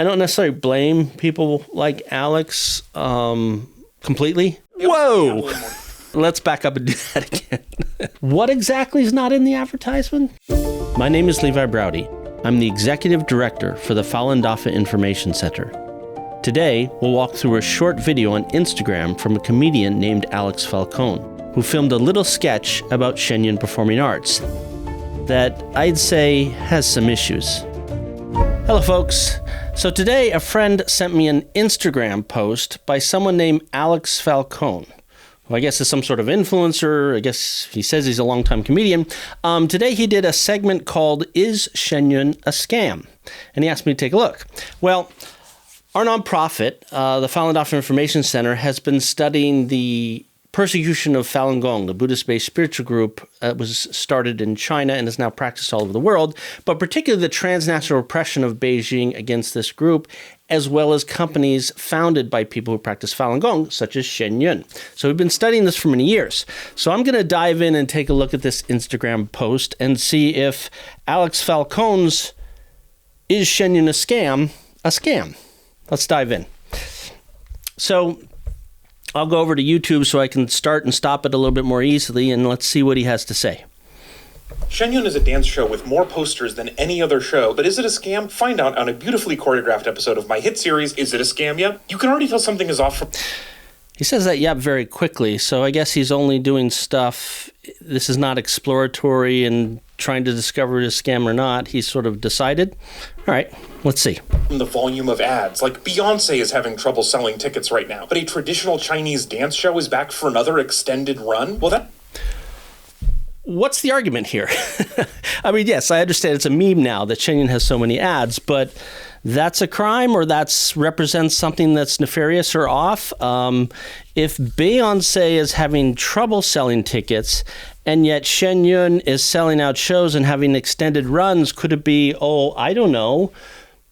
I don't necessarily blame people like Alex completely. Whoa! Let's back up and do that again. What exactly is not in the advertisement? My name is Levi Browdy. I'm the Executive Director for the Falun Dafa Information Center. Today, we'll walk through a short video on Instagram from a comedian named Alex Falcone, who filmed a little sketch about Shen Yun performing arts that I'd say has some issues. Hello, folks. So today, a friend sent me an Instagram post by someone named Alex Falcone, who I guess is some sort of influencer. I guess he says he's a longtime comedian. Today, he did a segment called Is Shen Yun a Scam? And he asked me to take a look. Well, our nonprofit, the Falun Dafa Information Center, has been studying the persecution of Falun Gong, the Buddhist-based spiritual group that was started in China and is now practiced all over the world, but particularly the transnational repression of Beijing against this group, as well as companies founded by people who practice Falun Gong, such as Shen Yun. So we've been studying this for many years. So I'm going to dive in and take a look at this Instagram post and see if Alex Falcone's Is Shen Yun a Scam? Let's dive in. So I'll go over to YouTube so I can start and stop it a little bit more easily, and let's see what he has to say. Shen Yun is a dance show with more posters than any other show, but is it a scam? Find out on a beautifully choreographed episode of my hit series, Is It a Scam Yet? You can already tell something is off from... He says that yep very quickly, so I guess he's only doing stuff. This is not exploratory and trying to discover if it's a scam or not. He's sort of decided. All right, let's see. The volume of ads, like Beyonce is having trouble selling tickets right now, but a traditional Chinese dance show is back for another extended run? Well, that... What's the argument here? I mean, yes, I understand it's a meme now that Shen Yun has so many ads, but that's a crime or that represents something that's nefarious or off? If Beyonce is having trouble selling tickets and yet Shen Yun is selling out shows and having extended runs, could it be, I don't know,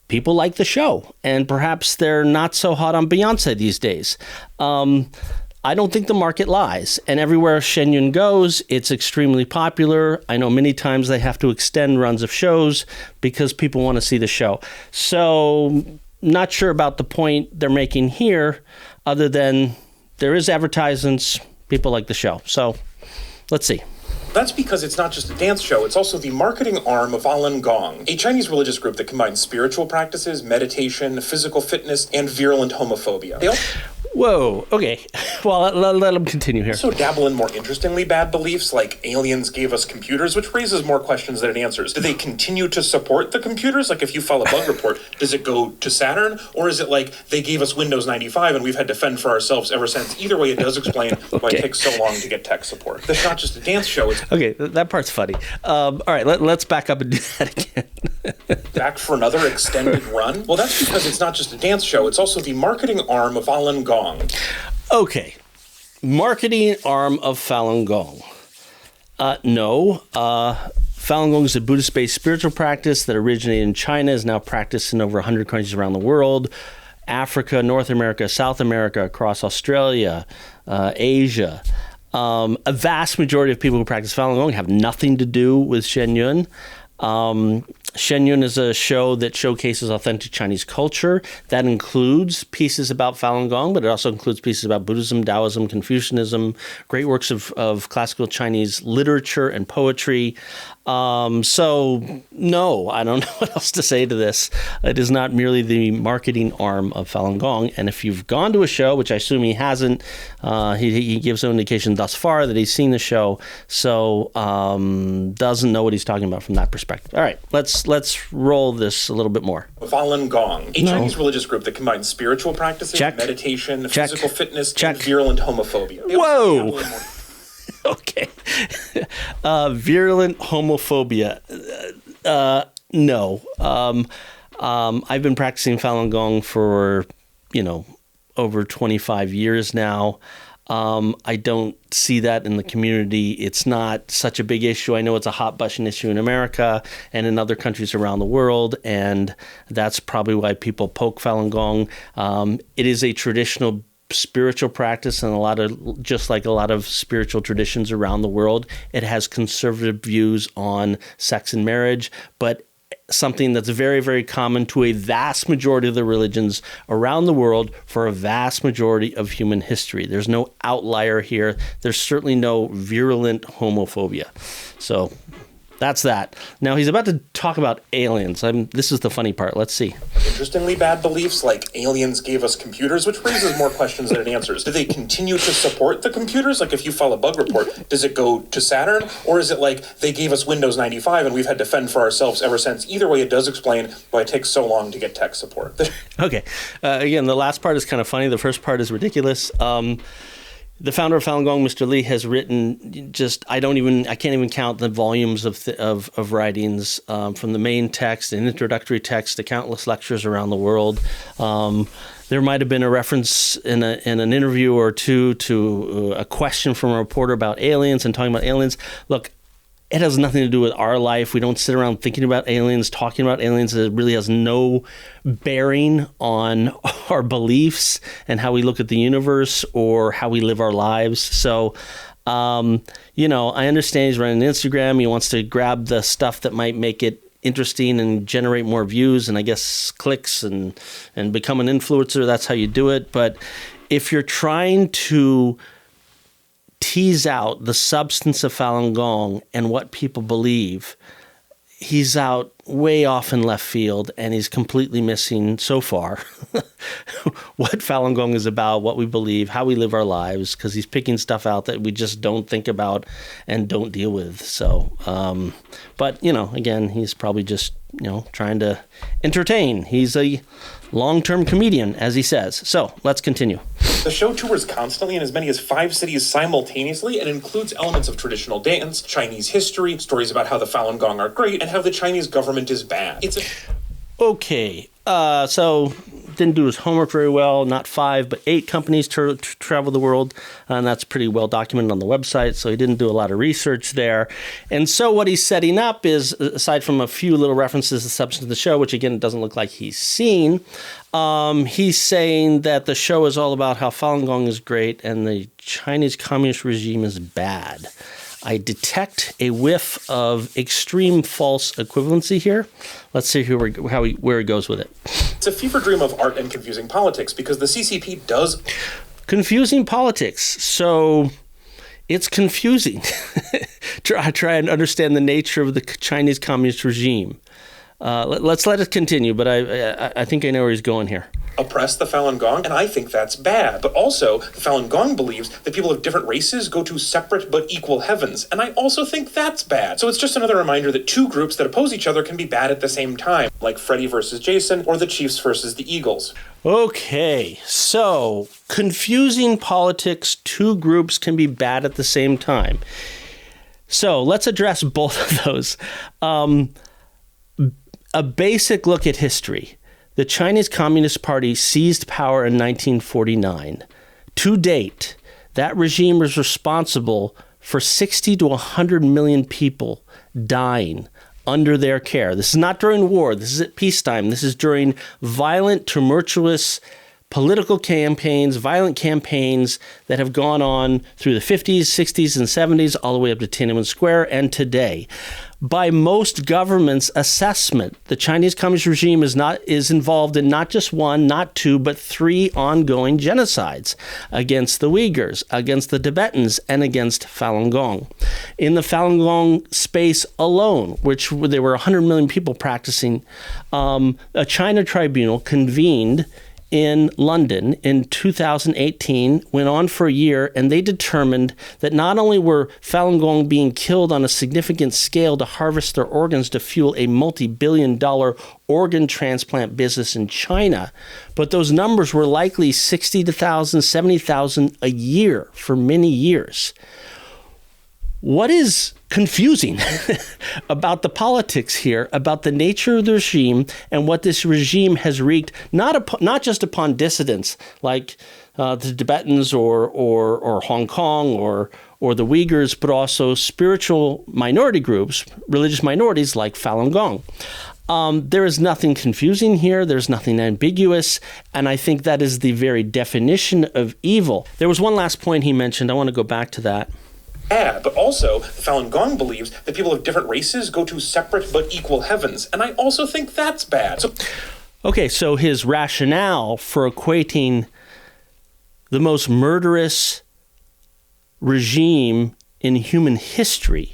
people like the show and perhaps they're not so hot on Beyonce these days? I don't think the market lies. And everywhere Shen Yun goes, it's extremely popular. I know many times they have to extend runs of shows because people want to see the show. So not sure about the point they're making here, other than there is advertisements, people like the show. So let's see. That's because it's not just a dance show, it's also the marketing arm of Falun Gong, a Chinese religious group that combines spiritual practices, meditation, physical fitness, and virulent homophobia. Whoa, okay. Well, let them continue here. So dabble in more interestingly bad beliefs like aliens gave us computers, which raises more questions than it answers. Do they continue to support the computers? Like if you file a bug report, does it go to Saturn? Or is it like they gave us Windows 95 and we've had to fend for ourselves ever since? Either way, it does explain why it takes so long to get tech support. That's not just a dance show. Okay, that part's funny. All right, let's back up and do that again. Back for another extended run? Well, that's because it's not just a dance show. It's also the marketing arm of Falun Gong. Okay, marketing arm of Falun Gong. No. Falun Gong is a Buddhist-based spiritual practice that originated in China, is now practiced in over 100 countries around the world. Africa, North America, South America, across Australia, Asia. A vast majority of people who practice Falun Gong have nothing to do with Shen Yun. Shen Yun is a show that showcases authentic Chinese culture. That includes pieces about Falun Gong, but it also includes pieces about Buddhism, Taoism, Confucianism, great works of classical Chinese literature and poetry. So, no, I don't know what else to say to this. It is not merely the marketing arm of Falun Gong. And if you've gone to a show, which I assume he hasn't, he gives no indication thus far that he's seen the show, so doesn't know what he's talking about from that perspective. All right, let's roll this a little bit more. Falun Gong, a Chinese religious group that combines spiritual practices, meditation, physical fitness, and virulent homophobia. Whoa! Okay. Virulent homophobia. No. I've been practicing Falun Gong for, over 25 years now. I don't see that in the community. It's not such a big issue. I know it's a hot button issue in America and in other countries around the world, and that's probably why people poke Falun Gong. It is a traditional spiritual practice, and just like a lot of spiritual traditions around the world, it has conservative views on sex and marriage, but something that's very, very common to a vast majority of the religions around the world for a vast majority of human history. There's no outlier here. There's certainly no virulent homophobia. So that's that. Now he's about to talk about aliens. This is the funny part. Let's see. Interestingly bad beliefs like aliens gave us computers, which raises more questions than it answers. Do they continue to support the computers? Like if you file a bug report, does it go to Saturn? Or is it like they gave us Windows 95 and we've had to fend for ourselves ever since? Either way, it does explain why it takes so long to get tech support. Okay. Again, the last part is kind of funny. The first part is ridiculous. The founder of Falun Gong, Mr. Lee, has written I can't even count the volumes of writings from the main text and introductory text to countless lectures around the world. There might have been a reference in an interview or two to a question from a reporter about aliens and talking about aliens. Look, it has nothing to do with our life. We don't sit around thinking about aliens, talking about aliens. It really has no bearing on our beliefs and how we look at the universe or how we live our lives. So, I understand he's running Instagram. He wants to grab the stuff that might make it interesting and generate more views and I guess clicks and become an influencer. That's how you do it. But if you're trying to tease out the substance of Falun Gong and what people believe, he's out way off in left field, and he's completely missing so far what Falun Gong is about, what we believe, how we live our lives, because he's picking stuff out that we just don't think about and don't deal with. So, but, again, he's probably just, trying to entertain. He's a long-term comedian, as he says. So let's continue. The show tours constantly in as many as 5 cities simultaneously and includes elements of traditional dance, Chinese history, stories about how the Falun Gong are great, and how the Chinese government is bad. Okay, so didn't do his homework very well. Not 5, but 8 companies travel the world, and that's pretty well documented on the website, so he didn't do a lot of research there. And so what he's setting up is, aside from a few little references to the substance of the show, which again, it doesn't look like he's seen, he's saying that the show is all about how Falun Gong is great and the Chinese communist regime is bad. I detect a whiff of extreme false equivalency here. Let's see where he goes with it. It's a fever dream of art and confusing politics because the CCP does confusing politics. So it's confusing. Try and understand the nature of the Chinese communist regime. Let's let it continue, but I think I know where he's going here. Oppress the Falun Gong, and I think that's bad. But also, the Falun Gong believes that people of different races go to separate but equal heavens, and I also think that's bad. So it's just another reminder that 2 groups that oppose each other can be bad at the same time, like Freddy versus Jason or the Chiefs versus the Eagles. Okay, so confusing politics, 2 groups can be bad at the same time. So let's address both of those. A basic look at history. The Chinese Communist Party seized power in 1949. To date, that regime was responsible for 60 to 100 million people dying under their care. This is not during war. This is at peacetime. This is during violent, tumultuous political campaigns, violent campaigns that have gone on through the 50s, 60s, and 70s, all the way up to Tiananmen Square and today. By most governments' assessment, the Chinese Communist regime is involved in not just 1, not 2, but 3 ongoing genocides against the Uyghurs, against the Tibetans, and against Falun Gong. In the Falun Gong space alone, which there were 100 million people practicing, a China tribunal convened in London in 2018, went on for a year, and they determined that not only were Falun Gong being killed on a significant scale to harvest their organs to fuel a multi-billion-dollar organ transplant business in China, but those numbers were likely 60,000, 70,000 a year for many years. What is confusing about the politics here, about the nature of the regime and what this regime has wreaked, not just upon dissidents like the Tibetans or Hong Kong or the Uyghurs, but also spiritual minority groups, religious minorities like Falun Gong. There is nothing confusing here. There's nothing ambiguous. And I think that is the very definition of evil. There was one last point he mentioned. I want to go back to that. bad, but also the Falun Gong believes that people of different races go to separate but equal heavens, and I also think that's bad. Okay, so his rationale for equating the most murderous regime in human history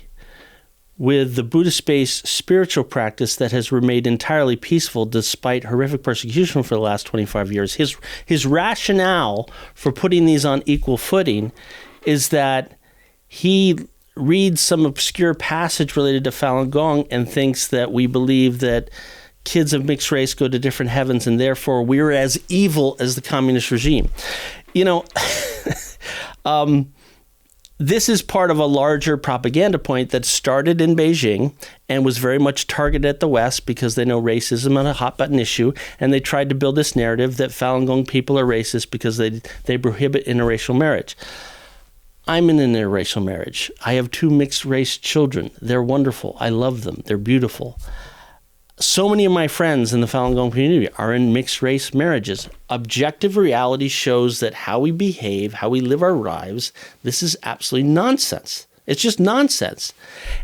with the Buddhist-based spiritual practice that has remained entirely peaceful despite horrific persecution for the last 25 years. His rationale for putting these on equal footing is that he reads some obscure passage related to Falun Gong and thinks that we believe that kids of mixed race go to different heavens and therefore we're as evil as the communist regime. You know, this is part of a larger propaganda point that started in Beijing and was very much targeted at the West because they know racism is a hot button issue, and they tried to build this narrative that Falun Gong people are racist because they prohibit interracial marriage. I'm in an interracial marriage. I have 2 mixed race children. They're wonderful. I love them. They're beautiful. So many of my friends in the Falun Gong community are in mixed race marriages. Objective reality shows that how we behave, how we live our lives, this is absolutely nonsense. It's just nonsense.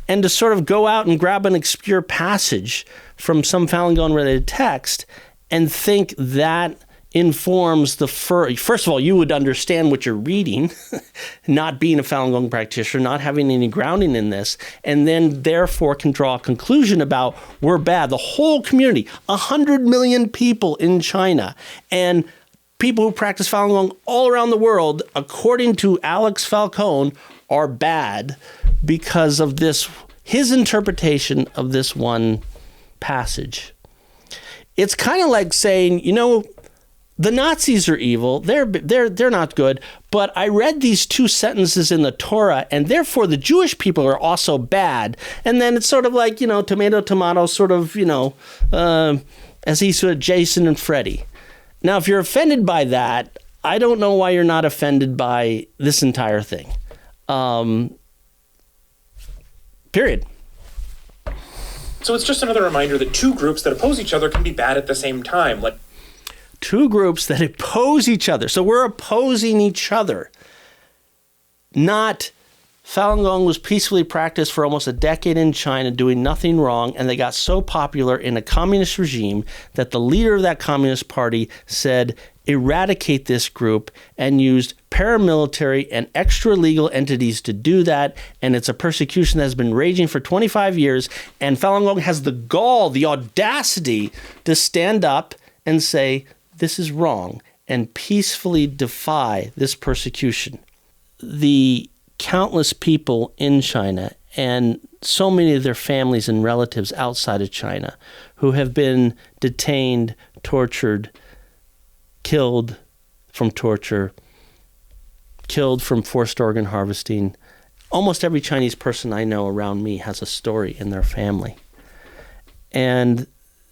And to sort of go out and grab an obscure passage from some Falun Gong related text and think that informs the first of all, you would understand what you're reading, not being a Falun Gong practitioner, not having any grounding in this, and then therefore can draw a conclusion about we're bad. The whole community, 100 million people in China, and people who practice Falun Gong all around the world, according to Alex Falcone, are bad because of his interpretation of this one passage. It's kind of like saying, you know, the Nazis are evil. They're not good. But I read these 2 sentences in the Torah, and therefore the Jewish people are also bad. And then it's sort of like, you know, tomato, sort of, you know, as he said, Jason and Freddy. Now, if you're offended by that, I don't know why you're not offended by this entire thing. Period. So it's just another reminder that 2 groups that oppose each other can be bad at the same time. Like 2 groups that oppose each other. So we're opposing each other. Not Falun Gong was peacefully practiced for almost a decade in China, doing nothing wrong, and they got so popular in a communist regime that the leader of that communist party said, eradicate this group, and used paramilitary and extra-legal entities to do that, and it's a persecution that has been raging for 25 years, and Falun Gong has the gall, the audacity to stand up and say, this is wrong, and peacefully defy this persecution. The countless people in China and so many of their families and relatives outside of China who have been detained, tortured, killed from torture, killed from forced organ harvesting. Almost every Chinese person I know around me has a story in their family. And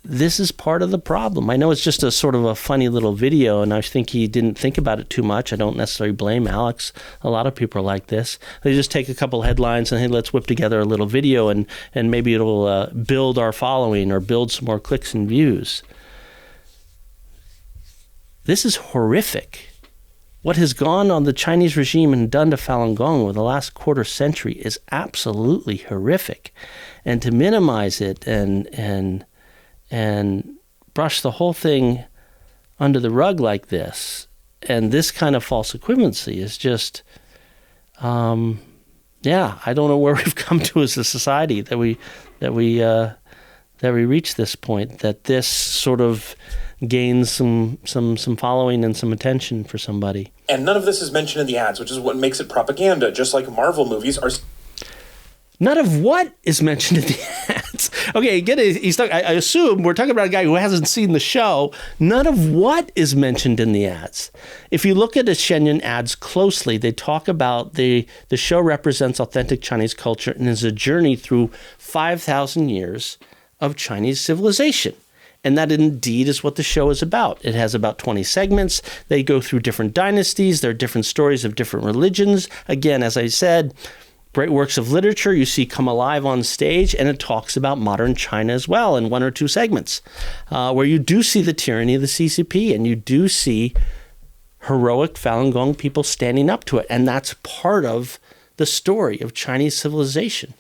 this is part of the problem. I know it's just a sort of a funny little video, and I think he didn't think about it too much. I don't necessarily blame Alex. A lot of people are like this. They just take a couple headlines and, hey, let's whip together a little video, and maybe it'll build our following or build some more clicks and views. This is horrific. What has gone on the Chinese regime and done to Falun Gong over the last quarter century is absolutely horrific. And to minimize it and brush the whole thing under the rug like this, and this kind of false equivalency is just, I don't know where we've come to as a society that we reach this point, that this sort of gains some following and some attention for somebody. And none of this is mentioned in the ads, which is what makes it propaganda, just like Marvel movies are. None of what is mentioned in the ads? Okay, I assume we're talking about a guy who hasn't seen the show. None of what is mentioned in the ads. If you look at the Shen Yun ads closely, they talk about the show represents authentic Chinese culture and is a journey through 5,000 years of Chinese civilization. And that indeed is what the show is about. It has about 20 segments. They go through different dynasties. There are different stories of different religions. Again, as I said, great works of literature you see come alive on stage, and it talks about modern China as well in 1 or 2 segments, where you do see the tyranny of the CCP, and you do see heroic Falun Gong people standing up to it. And that's part of the story of Chinese civilization.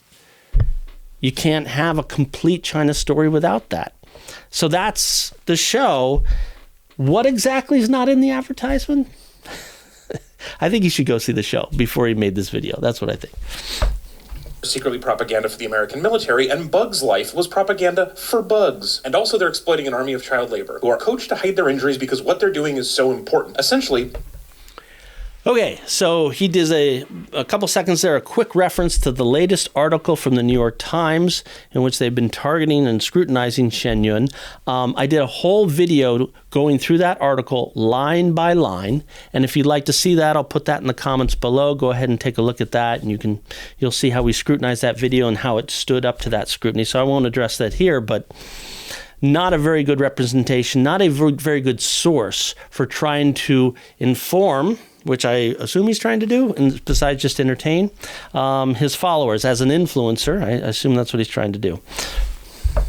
You can't have a complete China story without that. So that's the show. What exactly is not in the advertisement? I think you should go see the show before he made this video. That's what I think. Secretly propaganda for the American military, and Bugs' life was propaganda for bugs. And also they're exploiting an army of child labor who are coached to hide their injuries because what they're doing is so important. Essentially. Okay, so he does a couple seconds there, a quick reference to the latest article from the New York Times in which they've been targeting and scrutinizing Shen Yun. I did a whole video going through that article line by line, and if you'd like to see that, I'll put that in the comments below. Go ahead and take a look at that, and you'll see how we scrutinized that video and how it stood up to that scrutiny. So I won't address that here, but not a very good representation, not a very good source for trying to inform, which I assume he's trying to do, and besides just entertain, his followers as an influencer. I assume that's what he's trying to do.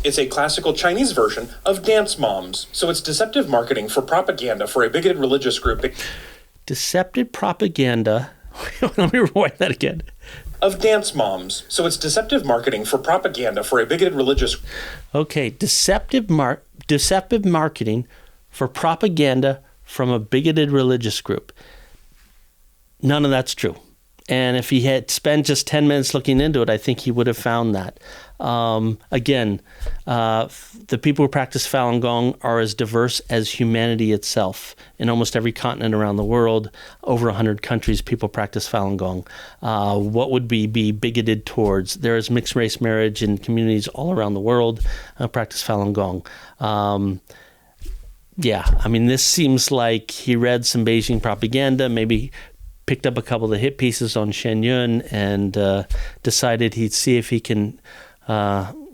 It's a classical Chinese version of Dance Moms. So it's deceptive marketing for propaganda for a bigoted religious group. Deceptive propaganda. Let me rewind that again. Of Dance Moms. So it's deceptive marketing for propaganda for a bigoted religious. Okay, deceptive marketing for propaganda from a bigoted religious group. None of that's true. And if he had spent just 10 minutes looking into it, I think he would have found that. Again, the people who practice Falun Gong are as diverse as humanity itself. In almost every continent around the world, over 100 countries, people practice Falun Gong. What would be bigoted towards? There is mixed race marriage in communities all around the world practice Falun Gong. Yeah, I mean, this seems like he read some Beijing propaganda, maybe picked up a couple of the hit pieces on Shen Yun and decided he'd see if he can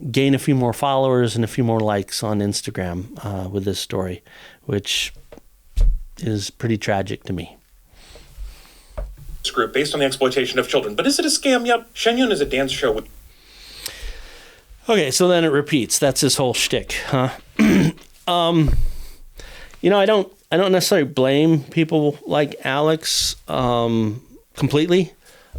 gain a few more followers and a few more likes on Instagram with this story, which is pretty tragic to me. Group based on the exploitation of children. But is it a scam? Yep. Shen Yun is a dance show with... Okay, so then it repeats. That's his whole shtick, huh? I don't necessarily blame people like Alex completely.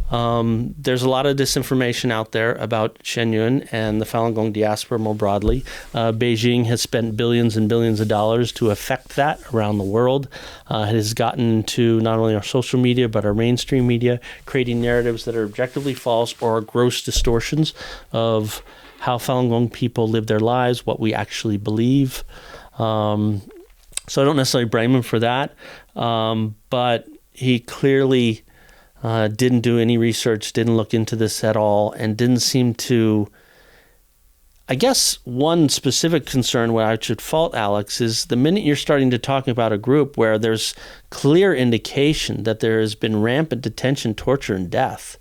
There's a lot of disinformation out there about Shen Yun and the Falun Gong diaspora more broadly. Beijing has spent billions and billions of dollars to affect that around the world. It has gotten to not only our social media, but our mainstream media, creating narratives that are objectively false or are gross distortions of how Falun Gong people live their lives, what we actually believe. So I don't necessarily blame him for that, but he clearly didn't do any research, didn't look into this at all, and didn't seem to... I guess one specific concern where I should fault Alex is the minute you're starting to talk about a group where there's clear indication that there has been rampant detention, torture, and death,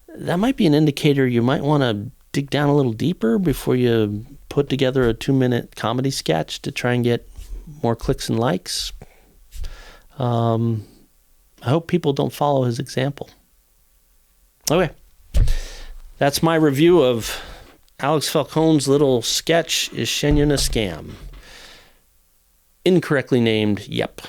that might be an indicator you might want to dig down a little deeper before you put together a 2-minute comedy sketch to try and get more clicks and likes. I hope people don't follow his example. Okay. That's my review of Alex Falcone's little sketch, Is Shen Yun a Scam? Incorrectly named Yep.